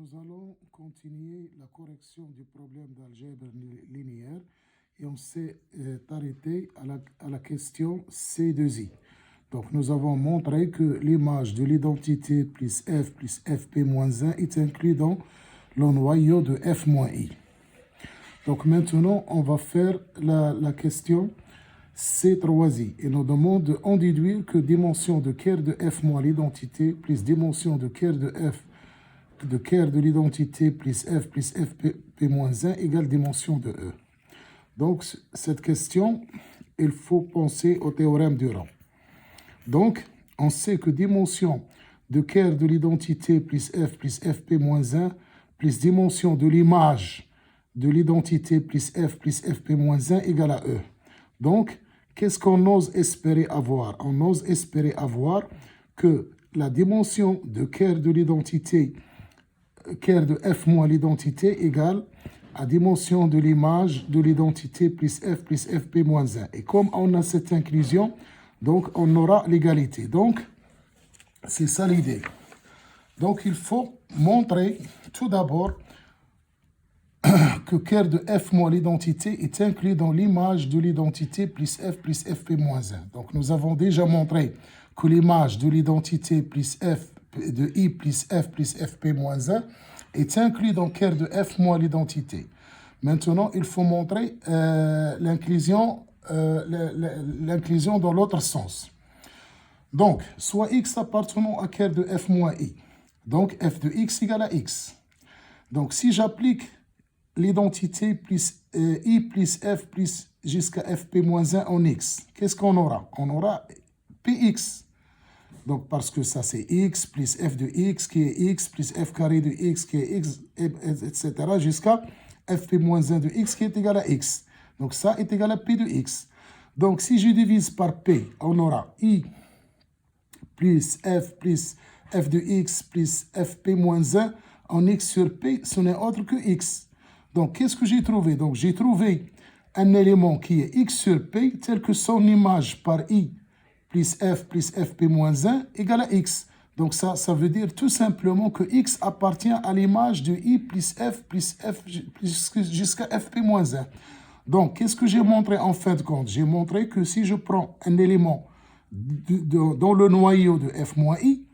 nous allons continuer la correction du problème d'algèbre linéaire et on s'est arrêté à la question C2I. Donc, nous avons montré que l'image de l'identité plus fp moins 1 est inclus dans le noyau de f moins i. Donc, maintenant, on va faire la question C3i et nous demande d'en déduire que dimension de Kerr de f moins l'identité plus dimension de Kerr de l'identité plus fp moins 1 égale dimension de E. Donc, cette question, il faut penser au théorème de rang. Donc, on sait que dimension de Kerr de l'identité plus fp moins 1 plus dimension de l'image de l'identité plus fp moins 1 égale à E. Donc, qu'est-ce qu'on ose espérer avoir? On ose espérer avoir que la dimension de Kerr de l'identité, Kerr de f moins l'identité égale à dimension de l'image de l'identité plus fp moins 1. Et comme on a cette inclusion, donc on aura l'égalité. Donc, c'est ça l'idée. Donc, il faut montrer tout d'abord que Kerr de f moins l'identité est inclus dans l'image de l'identité plus fp moins 1. Donc, nous avons déjà montré que l'image de l'identité plus f de i plus fp moins 1 est inclus dans Kerr de f moins l'identité. Maintenant, il faut montrer l'inclusion dans l'autre sens. Donc, soit x appartenant à Kerr de f moins i. Donc, f de x égale à x. Donc, si j'applique l'identité plus i plus f plus jusqu'à fp moins 1 en x, qu'est-ce qu'on aura? On aura px. Donc, parce que ça, c'est x plus f de x qui est x plus f carré de x qui est x, etc. jusqu'à fp moins 1 de x qui est égal à x. Donc, ça est égal à p de x. Donc, si je divise par p, on aura i plus f de x plus fp moins 1 en x sur p, ce n'est autre que x. Donc, qu'est-ce que j'ai trouvé? Donc, j'ai trouvé un élément qui est x sur p tel que son image par i plus fp moins 1 égale à x. Donc, ça veut dire tout simplement que x appartient à l'image de i plus f jusqu'à fp moins 1. Donc, qu'est-ce que j'ai montré en fin de compte? J'ai montré que si je prends un élément dans le noyau de f moins i,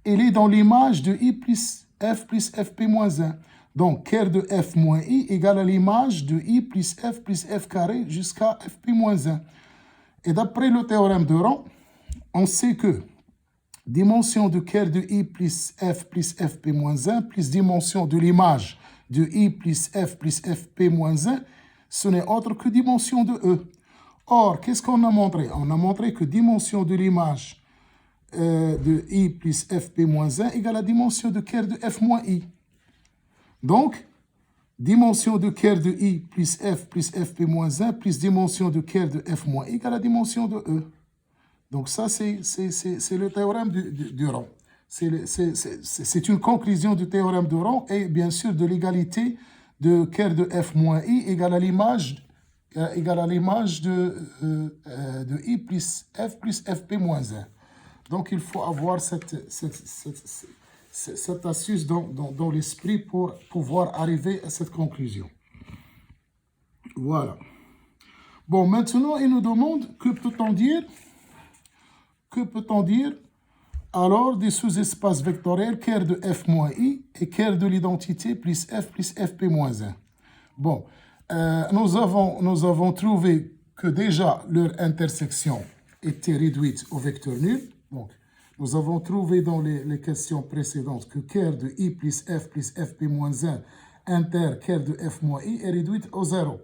il est dans l'image de i plus fp moins 1. Donc, Kerr de f moins i égale à l'image de i plus f carré jusqu'à fp moins 1. Et d'après le théorème de rang, on sait que dimension de Kerr de i plus fp moins 1 plus dimension de l'image de i plus fp moins 1, ce n'est autre que dimension de E. Or, qu'est-ce qu'on a montré? On a montré que dimension de l'image de i plus fp moins 1 égale à dimension de Kerr de f moins i. Donc, dimension de Kerr de i plus fp moins 1 plus dimension de Kerr de f moins i égale à dimension de E. Donc, ça, c'est le théorème du rang. C'est une conclusion du théorème de rang et bien sûr de l'égalité de Kerr de f moins i égale à l'image de i plus fp moins 1. Donc, il faut avoir cette astuce dans l'esprit pour pouvoir arriver à cette conclusion. Voilà. Bon, maintenant, il nous demande que peut-on dire alors des sous-espaces vectoriels Kerr de f moins i et Kerr de l'identité plus fp moins 1. Bon, nous avons trouvé que déjà leur intersection était réduite au vecteur nul. Donc, nous avons trouvé dans les questions précédentes que Kerr de i plus fp moins 1 inter Kerr de f moins i est réduite au 0.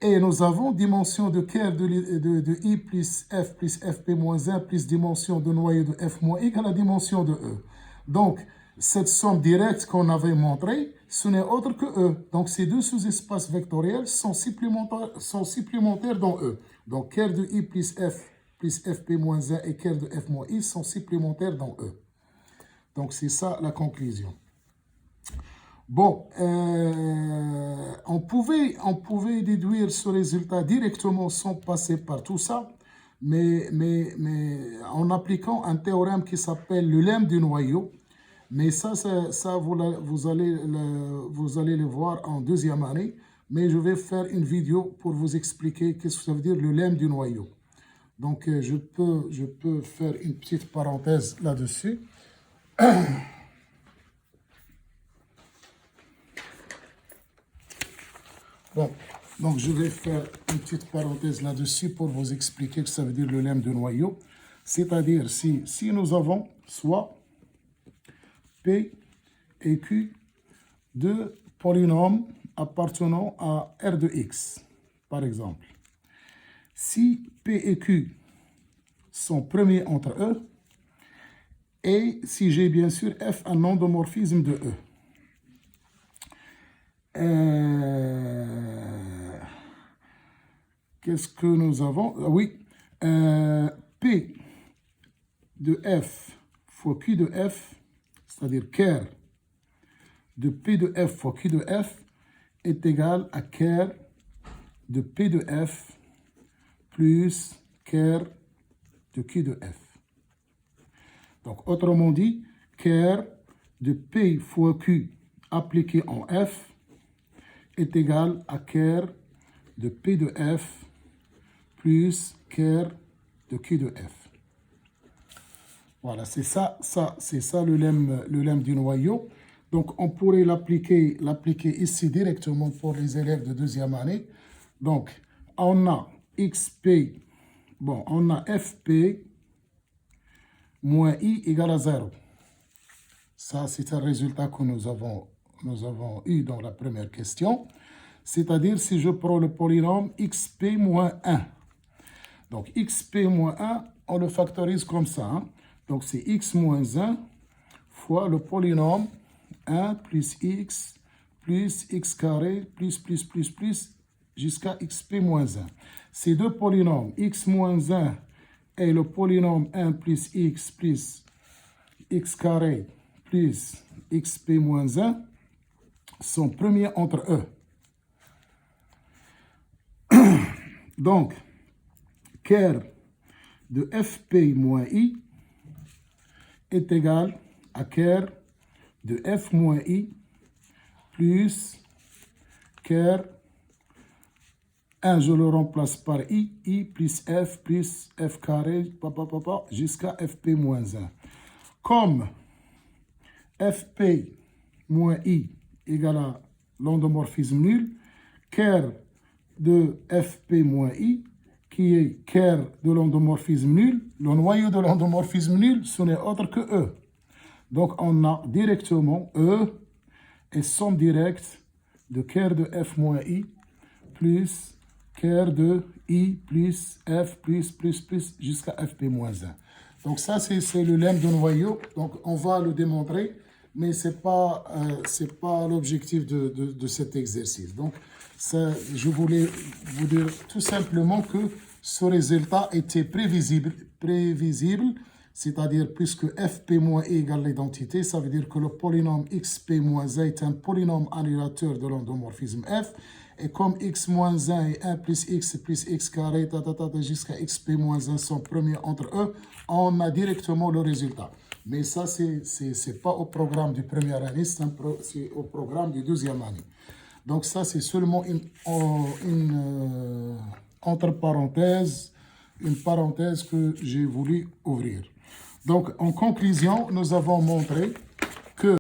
Et nous avons dimension de Kerr de i plus fp moins 1 plus dimension de noyau de f moins i à la dimension de E. Donc, cette somme directe qu'on avait montrée, ce n'est autre que E. Donc, ces deux sous-espaces vectoriels sont supplémentaires dans E. Donc, Kerr de i plus fp moins 1 et Kerr de f moins i sont supplémentaires dans E. Donc, c'est ça la conclusion. Bon, on pouvait déduire ce résultat directement sans passer par tout ça, mais en appliquant un théorème qui s'appelle le lemme du noyau. Mais ça vous allez le voir en deuxième année. Mais je vais faire une vidéo pour vous expliquer qu'est-ce que ça veut dire le lemme du noyau. Donc, je peux faire une petite parenthèse là-dessus. Bon, donc je vais faire une petite parenthèse là-dessus pour vous expliquer que ça veut dire le lemme de noyau. C'est-à-dire si nous avons soit P et Q deux polynômes appartenant à R de X, par exemple. Si P et Q sont premiers entre eux, et si j'ai bien sûr F un endomorphisme de E. Qu'est-ce que nous avons? Oui, P de F fois Q de F, c'est-à-dire ker de P de F fois Q de F est égal à ker de P de F plus ker de Q de F. Donc, autrement dit, ker de P fois Q appliqué en F est égal à ker de P de F plus ker de Q de F. Voilà, c'est ça le lemme du noyau. Donc, on pourrait l'appliquer ici directement pour les élèves de deuxième année. Donc, on a XP, bon, on a FP moins I égale à 0. Ça, c'est un résultat que nous avons eu dans la première question. C'est-à-dire, si je prends le polynôme XP moins 1. Donc, XP moins 1, on le factorise comme ça. Hein? Donc, c'est X moins 1 fois le polynôme 1 plus X carré plus jusqu'à XP moins 1. Ces deux polynômes, X moins 1 et le polynôme 1 plus X carré plus XP moins 1 sont premiers entre eux. Donc, ker de FP moins I est égal à ker de F moins I plus ker 1, je le remplace par I plus F carré, jusqu'à FP moins 1. Comme FP moins I égale à l'endomorphisme nul, ker de FP moins I, qui est ker de l'endomorphisme nul, le noyau de l'endomorphisme nul, ce n'est autre que E. Donc, on a directement E et somme directe de ker de F moins I plus ker de I plus F plus jusqu'à FP moins 1. Donc, ça, c'est le lemme de noyau. Donc, on va le démontrer, mais ce n'est pas l'objectif de cet exercice. Donc, ça, je voulais vous dire tout simplement que ce résultat était prévisible, c'est-à-dire puisque Fp moins I égale l'identité, ça veut dire que le polynôme Xp moins 1 est un polynôme annulateur de l'endomorphisme F, et comme x moins 1 et 1 plus x carré, jusqu'à xp moins 1 sont premiers entre eux, on a directement le résultat. Mais ça, ce n'est pas au programme du première année, c'est au programme du deuxième année. Donc ça, c'est seulement entre parenthèses, une parenthèse que j'ai voulu ouvrir. Donc, en conclusion, nous avons montré